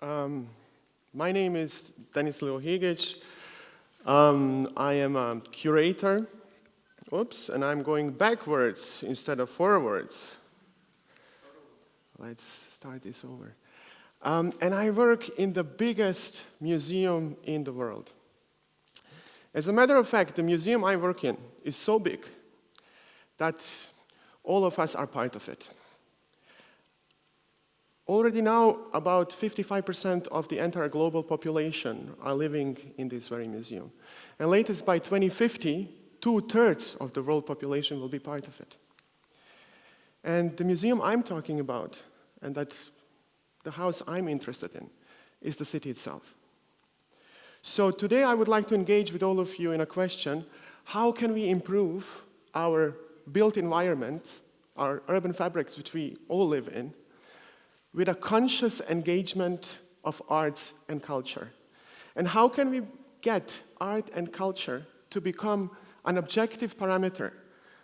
Um, my name is Denis Hegic. I am a curator. Oops, and I'm going backwards instead of forwards. Let's start this over. And I work in the biggest museum in the world. As a matter of fact, the museum I work in is so big that all of us are part of it. Already now, about 55% of the entire global population are living in this very museum. And latest by 2050, 2/3 of the world population will be part of it. And the museum I'm talking about, and that's the house I'm interested in, is the city itself. So today I would like to engage with all of you in a question: how can we improve our built environment, our urban fabrics which we all live in, with a conscious engagement of arts and culture? And how can we get art and culture to become an objective parameter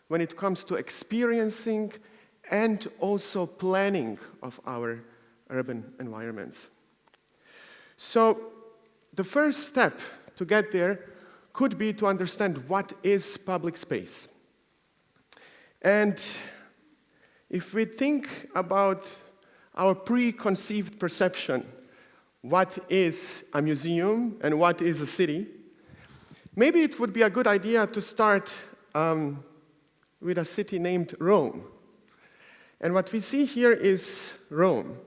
when it comes to experiencing and also planning of our urban environments? So the first step to get there could be to understand what is public space. And if we think about our preconceived perception, what is a museum and what is a city, maybe it would be a good idea to start with a city named Rome. And what we see here is Rome,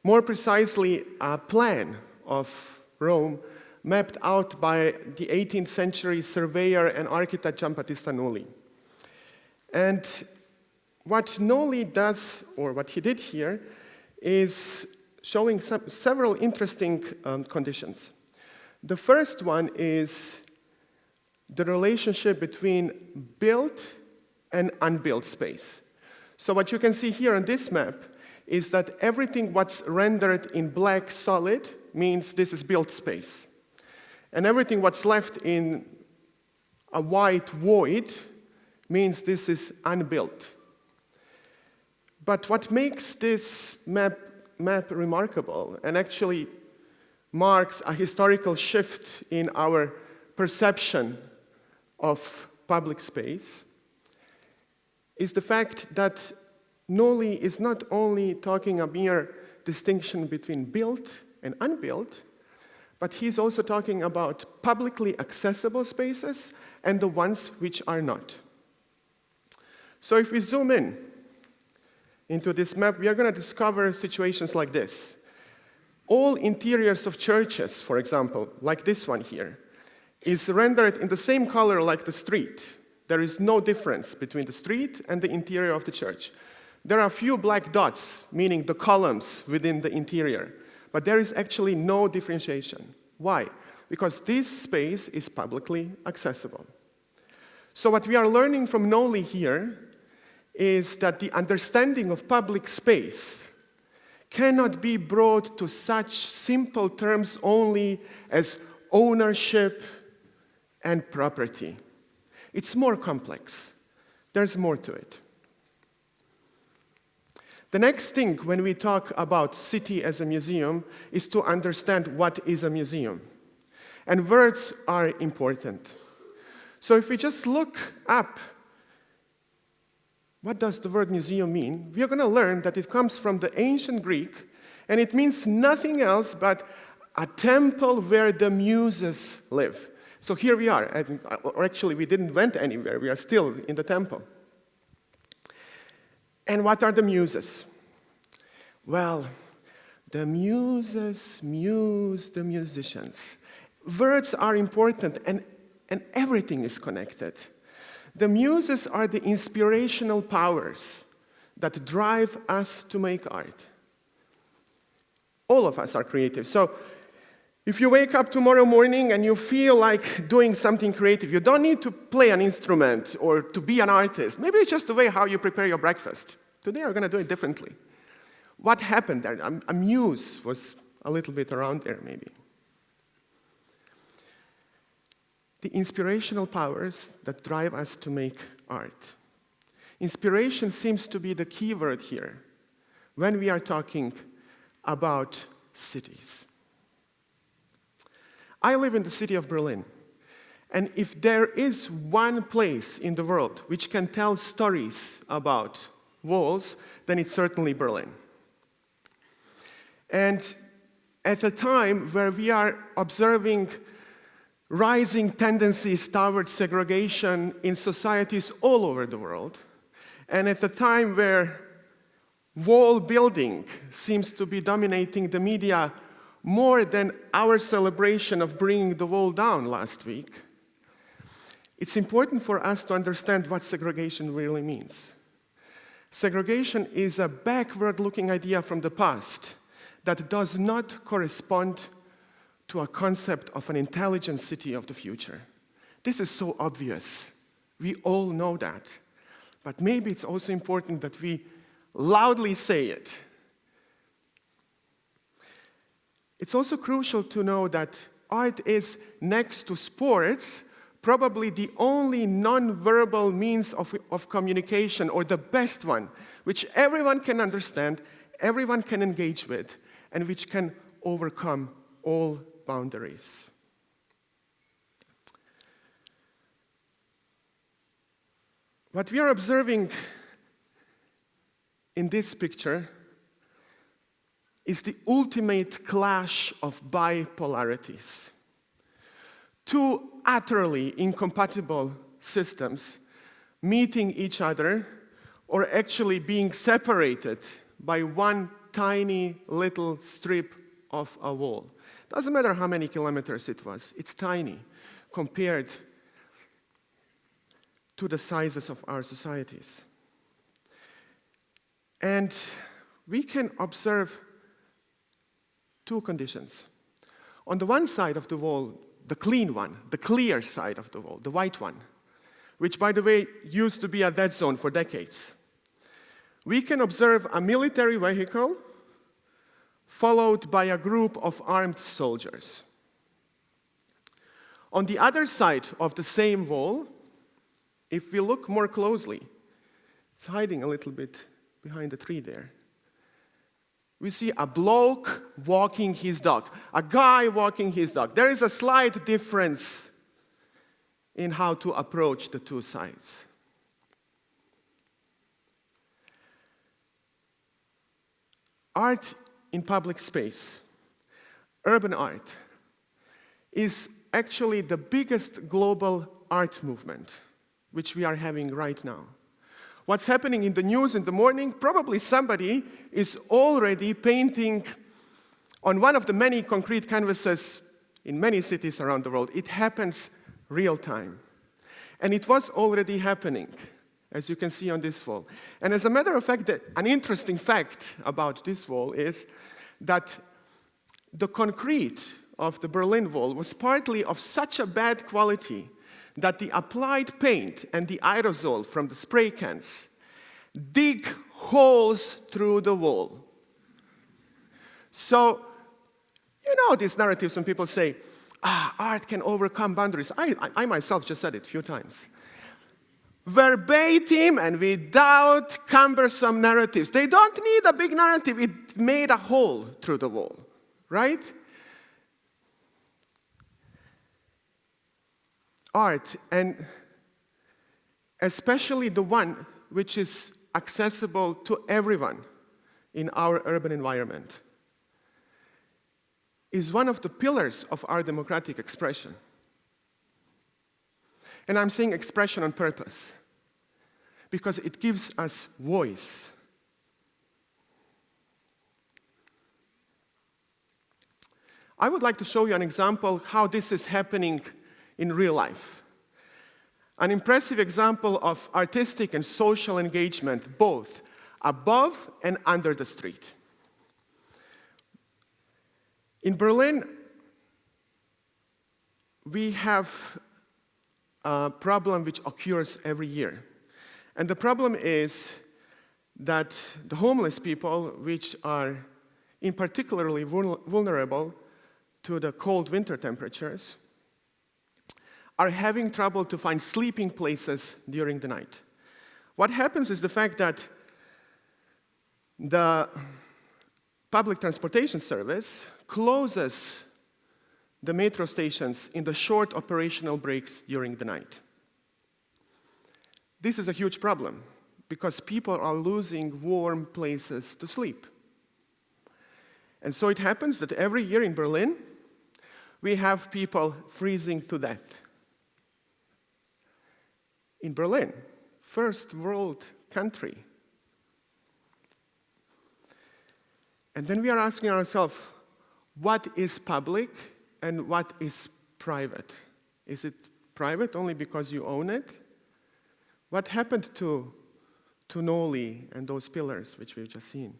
more precisely a plan of Rome mapped out by the 18th century surveyor and architect Giambattista Noli. And what Noli does, or what he did here, is showing several interesting conditions. The first one is the relationship between built and unbuilt space. So what you can see here on this map is that everything what's rendered in black solid means this is built space. And everything what's left in a white void means this is unbuilt. But what makes this map remarkable, and actually marks a historical shift in our perception of public space, is the fact that Noli is not only talking a mere distinction between built and unbuilt, but he's also talking about publicly accessible spaces and the ones which are not. So if we zoom in into this map, we are going to discover situations like this. All interiors of churches, for example, like this one here, is rendered in the same color like the street. There is no difference between the street and the interior of the church. There are a few black dots, meaning the columns within the interior, but there is actually no differentiation. Why? Because this space is publicly accessible. So what we are learning from Noli here is that the understanding of public space cannot be brought to such simple terms only as ownership and property. It's more complex. There's more to it. The next thing when we talk about city as a museum is to understand what is a museum. And words are important. So if we just look up what does the word museum mean, we are going to learn that it comes from the ancient Greek, and it means nothing else but a temple where the muses live. So here we are, or actually we didn't went anywhere, we are still in the temple. And what are the muses? Well, the muses muse the musicians. Words are important, and everything is connected. The muses are the inspirational powers that drive us to make art. All of us are creative. So if you wake up tomorrow morning and you feel like doing something creative, you don't need to play an instrument or to be an artist. Maybe it's just the way how you prepare your breakfast. Today I'm going to do it differently. What happened there? A muse was a little bit around there, maybe. The inspirational powers that drive us to make art. Inspiration seems to be the key word here when we are talking about cities. I live in the city of Berlin. And if there is one place in the world which can tell stories about walls, then it's certainly Berlin. And at a time where we are observing rising tendencies towards segregation in societies all over the world, and at a time where wall building seems to be dominating the media more than our celebration of bringing the wall down last week, it's important for us to understand what segregation really means. Segregation is a backward-looking idea from the past that does not correspond to a concept of an intelligent city of the future. This is so obvious. We all know that. But maybe it's also important that we loudly say it. It's also crucial to know that art is, next to sports, probably the only non-verbal means of communication, or the best one, which everyone can understand, everyone can engage with, and which can overcome all boundaries. What we are observing in this picture is the ultimate clash of bipolarities. Two utterly incompatible systems meeting each other, or actually being separated by one tiny little strip of a wall. Doesn't matter how many kilometers it was, it's tiny compared to the sizes of our societies. And we can observe two conditions. On the one side of the wall, the clean one, the clear side of the wall, the white one, which, by the way, used to be a dead zone for decades, we can observe a military vehicle followed by a group of armed soldiers. On the other side of the same wall, if we look more closely, it's hiding a little bit behind the tree there. We see a bloke walking his dog, a guy walking his dog. There is a slight difference in how to approach the two sides. Art in public space, urban art, is actually the biggest global art movement which we are having right now. What's happening in the news in the morning, probably somebody is already painting on one of the many concrete canvases in many cities around the world. It happens real time. And it was already happening, as you can see on this wall. And as a matter of fact, an interesting fact about this wall is that the concrete of the Berlin Wall was partly of such a bad quality that the applied paint and the aerosol from the spray cans dig holes through the wall. So, you know these narratives when people say, art can overcome boundaries. I myself just said it a few times. Verbatim and without cumbersome narratives. They don't need a big narrative. It made a hole through the wall, right? Art, and especially the one which is accessible to everyone in our urban environment, is one of the pillars of our democratic expression. And I'm saying expression on purpose, because it gives us voice. I would like to show you an example how this is happening in real life. An impressive example of artistic and social engagement, both above and under the street. In Berlin, we have a problem which occurs every year. And the problem is that the homeless people, which are in particularly vulnerable to the cold winter temperatures, are having trouble to find sleeping places during the night. What happens is the fact that the public transportation service closes the metro stations in the short operational breaks during the night. This is a huge problem because people are losing warm places to sleep. And so it happens that every year in Berlin, we have people freezing to death. In Berlin, first world country. And then we are asking ourselves, what is public and what is private? Is it private only because you own it? What happened to Noli and those pillars which we've just seen?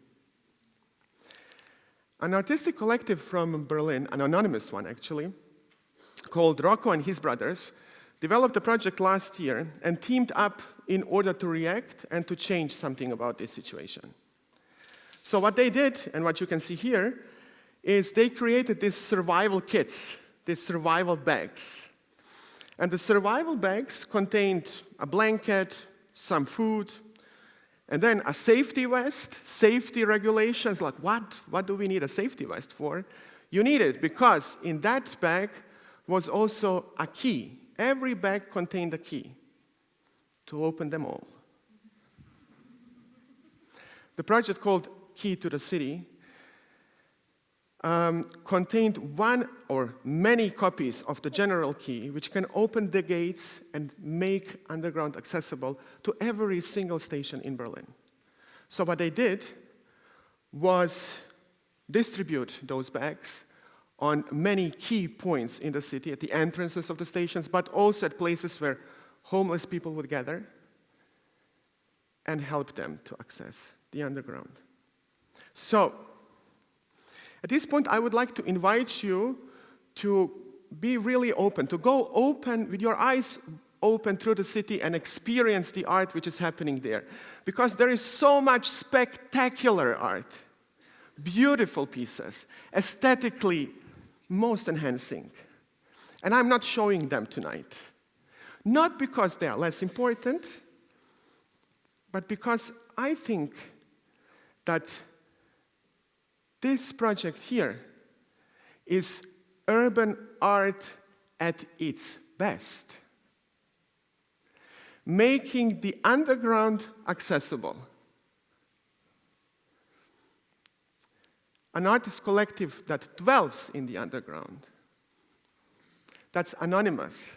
An artistic collective from Berlin, an anonymous one actually, called Rocco and his brothers, developed a project last year and teamed up in order to react and to change something about this situation. So what they did, and what you can see here, is they created these survival kits, these survival bags. And the survival bags contained a blanket, some food, and then a safety vest, safety regulations, like what do we need a safety vest for? You need it because in that bag was also a key. Every bag contained a key to open them all. The project called Key to the City contained one or many copies of the general key, which can open the gates and make underground accessible to every single station in Berlin. So what they did was distribute those bags on many key points in the city, at the entrances of the stations, but also at places where homeless people would gather and help them to access the underground. So, at this point, I would like to invite you to be really open, to go open, with your eyes open through the city and experience the art which is happening there. Because there is so much spectacular art, beautiful pieces, aesthetically most enhancing. And I'm not showing them tonight. Not because they are less important, but because I think that this project here is urban art at its best. Making the underground accessible. An artist collective that dwells in the underground, that's anonymous,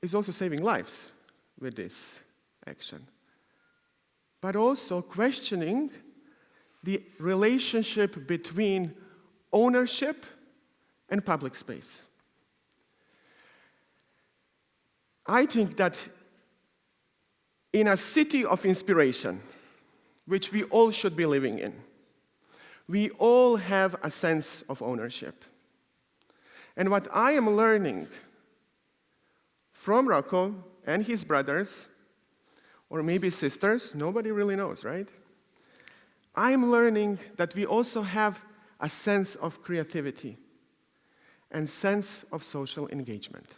is also saving lives with this action. But also questioning the relationship between ownership and public space. I think that in a city of inspiration, which we all should be living in, we all have a sense of ownership. And what I am learning from Rocco and his brothers, or maybe sisters, nobody really knows, right? I'm learning that we also have a sense of creativity and sense of social engagement.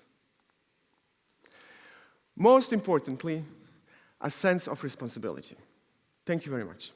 Most importantly, a sense of responsibility. Thank you very much.